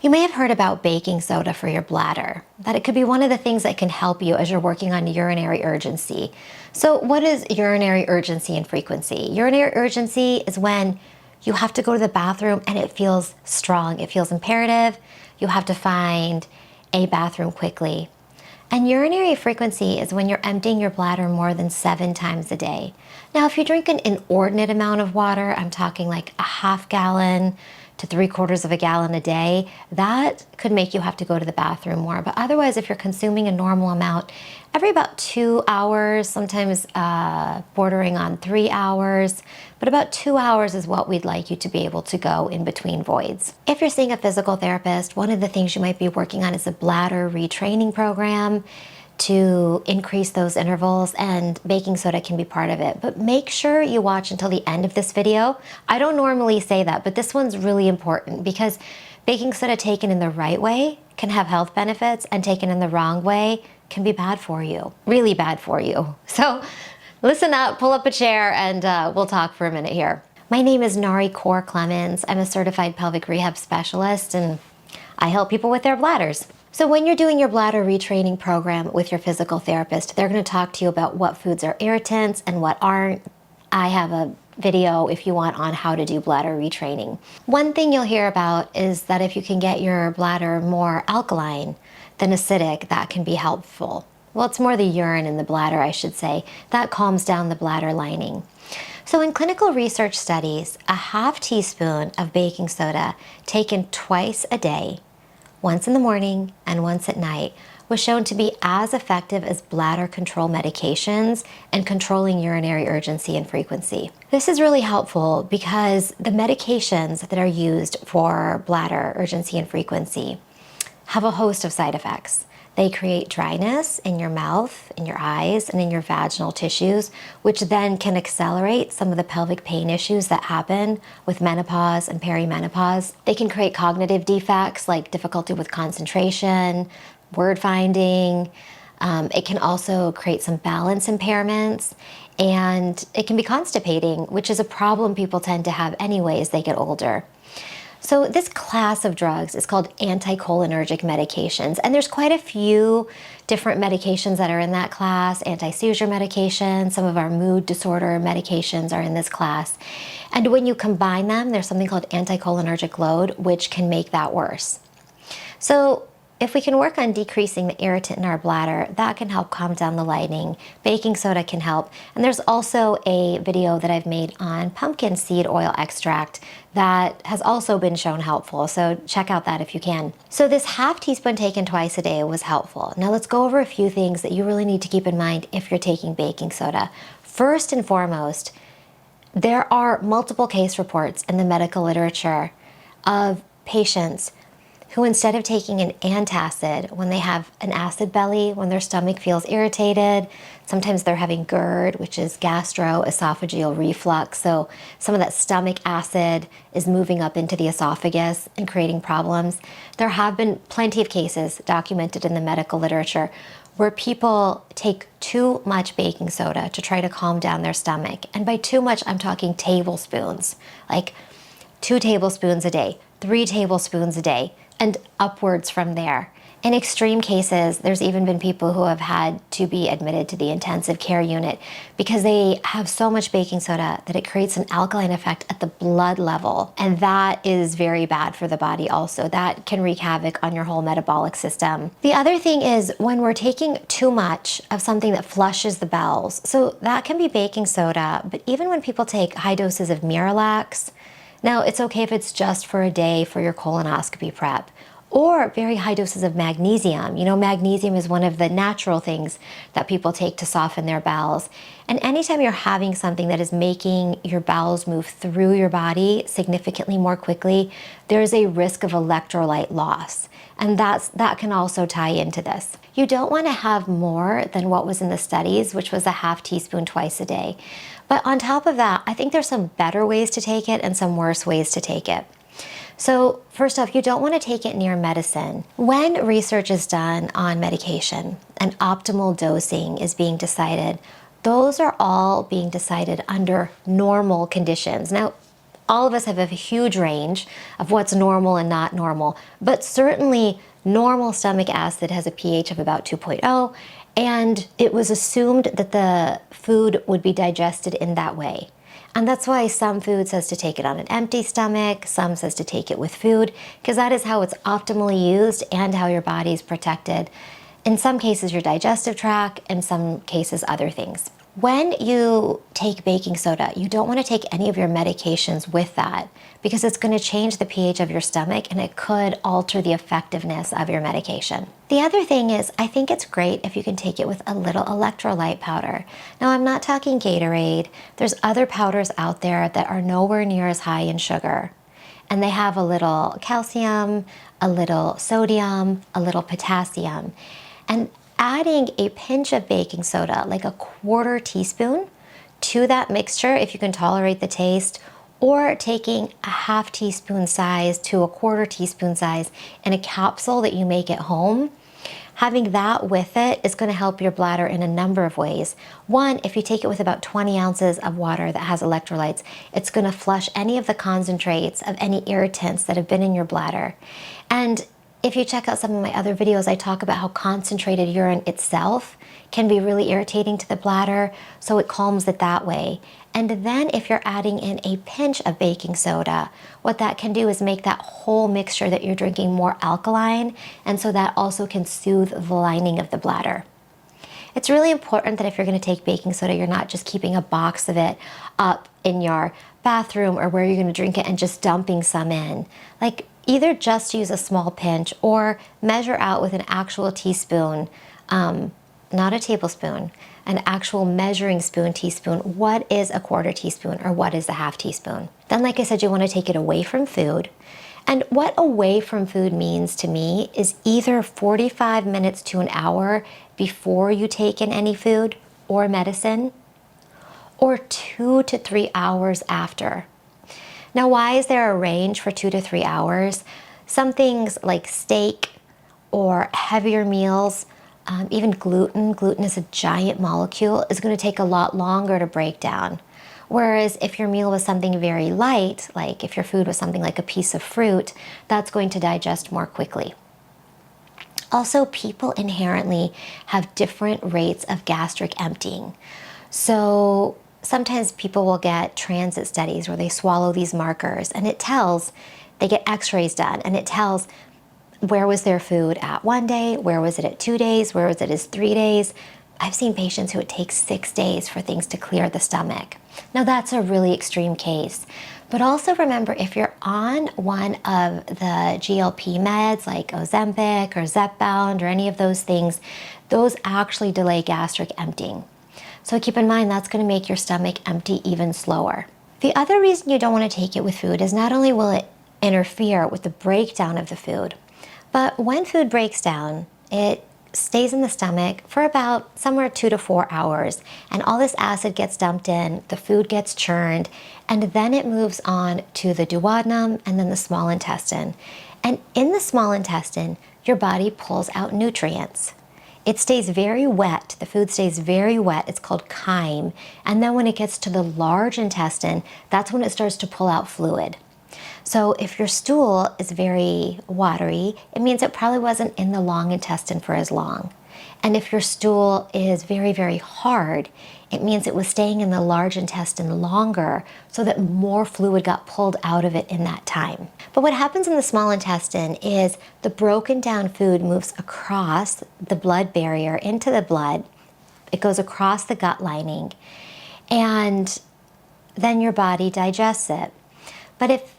You may have heard about baking soda for your bladder, that it could be one of the things that can help you as you're working on urinary urgency. So what is urinary urgency and frequency? Urinary urgency is when you have to go to the bathroom and it feels strong, it feels imperative, you have to find a bathroom quickly. And urinary frequency is when you're emptying your bladder more than 7 times a day. Now, if you drink an inordinate amount of water, I'm talking like a half gallon to 3/4 of a gallon a day, that could make you have to go to the bathroom more. But otherwise, if you're consuming a normal amount, every about 2 hours, sometimes bordering on 3 hours, but about 2 hours is what we'd like you to be able to go in between voids. If you're seeing a physical therapist, one of the things you might be working on is a bladder retraining program to increase those intervals, and baking soda can be part of it. But make sure you watch until the end of this video. I don't normally say that, but this one's really important because baking soda taken in the right way can have health benefits, and taken in the wrong way can be bad for you, really bad for you. So listen up, pull up a chair, and we'll talk for a minute here. My name is Nari Kaur Clemons. I'm a certified pelvic rehab specialist, and I help people with their bladders. So when you're doing your bladder retraining program with your physical therapist, they're going to talk to you about what foods are irritants and what aren't. I have a video, if you want, on how to do bladder retraining. One thing you'll hear about is that if you can get your bladder more alkaline than acidic, that can be helpful. Well, it's more the urine in the bladder, I should say. That calms down the bladder lining. So in clinical research studies, a half teaspoon of baking soda taken twice a day, once in the morning and once at night, was shown to be as effective as bladder control medications and controlling urinary urgency and frequency. This is really helpful because the medications that are used for bladder urgency and frequency have a host of side effects. They create dryness in your mouth, in your eyes, and in your vaginal tissues, which then can accelerate some of the pelvic pain issues that happen with menopause and perimenopause. They can create cognitive defects like difficulty with concentration, word finding. It can also create some balance impairments, and it can be constipating, which is a problem people tend to have anyway as they get older. So this class of drugs is called anticholinergic medications, and there's quite a few different medications that are in that class. Anti-seizure medications, some of our mood disorder medications are in this class. And when you combine them, there's something called anticholinergic load, which can make that worse. So if we can work on decreasing the irritant in our bladder, that can help calm down the lining. Baking soda can help. And there's also a video that I've made on pumpkin seed oil extract that has also been shown helpful. So check out that if you can. So this half teaspoon taken twice a day was helpful. Now let's go over a few things that you really need to keep in mind if you're taking baking soda. First and foremost, there are multiple case reports in the medical literature of patients who, instead of taking an antacid when they have an acid belly, when their stomach feels irritated, sometimes they're having GERD, which is gastroesophageal reflux. So some of that stomach acid is moving up into the esophagus and creating problems. There have been plenty of cases documented in the medical literature where people take too much baking soda to try to calm down their stomach. And by too much, I'm talking tablespoons, like 2 tablespoons a day, 3 tablespoons a day, and upwards from there. In extreme cases, there's even been people who have had to be admitted to the intensive care unit because they have so much baking soda that it creates an alkaline effect at the blood level. And that is very bad for the body also. That can wreak havoc on your whole metabolic system. The other thing is when we're taking too much of something that flushes the bowels. So that can be baking soda, but even when people take high doses of Miralax, now, it's okay if it's just for a day for your colonoscopy prep, or very high doses of magnesium. You know, magnesium is one of the natural things that people take to soften their bowels. And anytime you're having something that is making your bowels move through your body significantly more quickly, there's a risk of electrolyte loss. And that can also tie into this. You don't want to have more than what was in the studies, which was a half teaspoon twice a day. But on top of that, I think there's some better ways to take it and some worse ways to take it. So first off, you don't want to take it near medicine. When research is done on medication and optimal dosing is being decided, those are all being decided under normal conditions. Now, All of us have a huge range of what's normal and not normal, but certainly normal stomach acid has a pH of about 2.0, and it was assumed that the food would be digested in that way. And that's why some food says to take it on an empty stomach, some says to take it with food, because that is how it's optimally used and how your body is protected. In some cases, your digestive tract, in some cases, other things. When you take baking soda, you don't want to take any of your medications with that because it's going to change the pH of your stomach and it could alter the effectiveness of your medication. The other thing is, I think it's great if you can take it with a little electrolyte powder. Now, I'm not talking Gatorade. There's other powders out there that are nowhere near as high in sugar. And they have a little calcium, a little sodium, a little potassium. And adding a pinch of baking soda, like a 1/4 teaspoon, to that mixture, if you can tolerate the taste, or taking a 1/2 teaspoon size to a 1/4 teaspoon size in a capsule that you make at home, having that with it is going to help your bladder in a number of ways. One, if you take it with about 20 ounces of water that has electrolytes, it's going to flush any of the concentrates of any irritants that have been in your bladder. And if you check out some of my other videos, I talk about how concentrated urine itself can be really irritating to the bladder, so it calms it that way. And then if you're adding in a pinch of baking soda, what that can do is make that whole mixture that you're drinking more alkaline, and so that also can soothe the lining of the bladder. It's really important that if you're going to take baking soda, you're not just keeping a box of it up in your bathroom or where you're going to drink it and just dumping some in. Like, either just use a small pinch or measure out with an actual teaspoon, not a tablespoon, an actual measuring spoon, teaspoon. What is a 1/4 teaspoon or what is a 1/2 teaspoon? Then, like I said, you want to take it away from food. And what away from food means to me is either 45 minutes to an hour before you take in any food or medicine, or 2 to 3 hours after. Now, why is there a range for 2 to 3 hours? Some things like steak or heavier meals, even gluten is a giant molecule, is going to take a lot longer to break down. Whereas if your meal was something very light, like if your food was something like a piece of fruit, that's going to digest more quickly. Also, people inherently have different rates of gastric emptying. So sometimes people will get transit studies where they swallow these markers and it tells, they get x-rays done and it tells where was their food at 1 day, where was it at 2 days, where was it at 3 days. I've seen patients who it takes 6 days for things to clear the stomach. Now that's a really extreme case. But also remember, if you're on one of the GLP meds like Ozempic or Zepbound or any of those things, those actually delay gastric emptying. So keep in mind that's going to make your stomach empty even slower. The other reason you don't want to take it with food is not only will it interfere with the breakdown of the food, but when food breaks down, it stays in the stomach for about somewhere 2 to 4 hours, and all this acid gets dumped in, the food gets churned, and then it moves on to the duodenum and then the small intestine. And in the small intestine, your body pulls out nutrients. It stays very wet, the food stays very wet, it's called chyme, and then when it gets to the large intestine, that's when it starts to pull out fluid. So if your stool is very watery, it means it probably wasn't in the long intestine for as long. And if your stool is very, very hard, it means it was staying in the large intestine longer so that more fluid got pulled out of it in that time. But what happens in the small intestine is the broken down food moves across the blood barrier into the blood. It goes across the gut lining, and then your body digests it. But if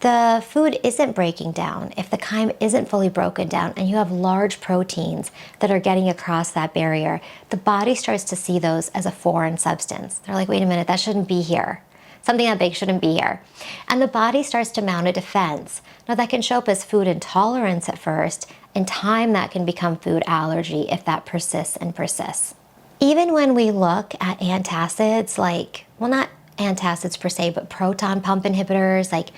the food isn't breaking down, if the chyme isn't fully broken down and you have large proteins that are getting across that barrier, the body starts to see those as a foreign substance. They're like, wait a minute, that shouldn't be here. Something that big shouldn't be here. And the body starts to mount a defense. Now that can show up as food intolerance at first. In time, that can become food allergy if that persists and persists. Even when we look at antacids, like, well, not antacids per se, but proton pump inhibitors like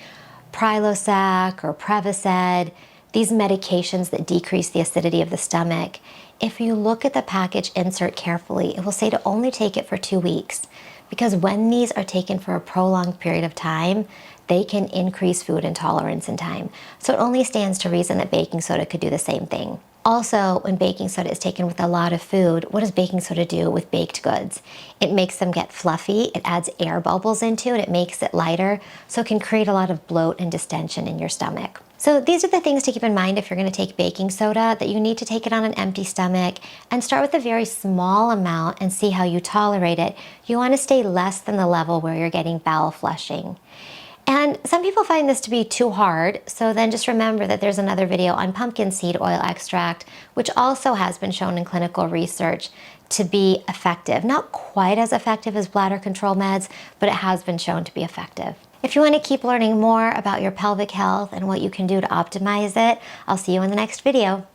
Prilosec or Prevacid, these medications that decrease the acidity of the stomach, if you look at the package insert carefully, it will say to only take it for 2 weeks. Because when these are taken for a prolonged period of time, they can increase food intolerance in time. So it only stands to reason that baking soda could do the same thing. Also, when baking soda is taken with a lot of food, what does baking soda do with baked goods? It makes them get fluffy, it adds air bubbles into it, it makes it lighter, so it can create a lot of bloat and distension in your stomach. So these are the things to keep in mind if you're going to take baking soda, that you need to take it on an empty stomach and start with a very small amount and see how you tolerate it. You want to stay less than the level where you're getting bowel flushing. And some people find this to be too hard, so then just remember that there's another video on pumpkin seed oil extract, which also has been shown in clinical research to be effective. Not quite as effective as bladder control meds, but it has been shown to be effective. If you want to keep learning more about your pelvic health and what you can do to optimize it, I'll see you in the next video.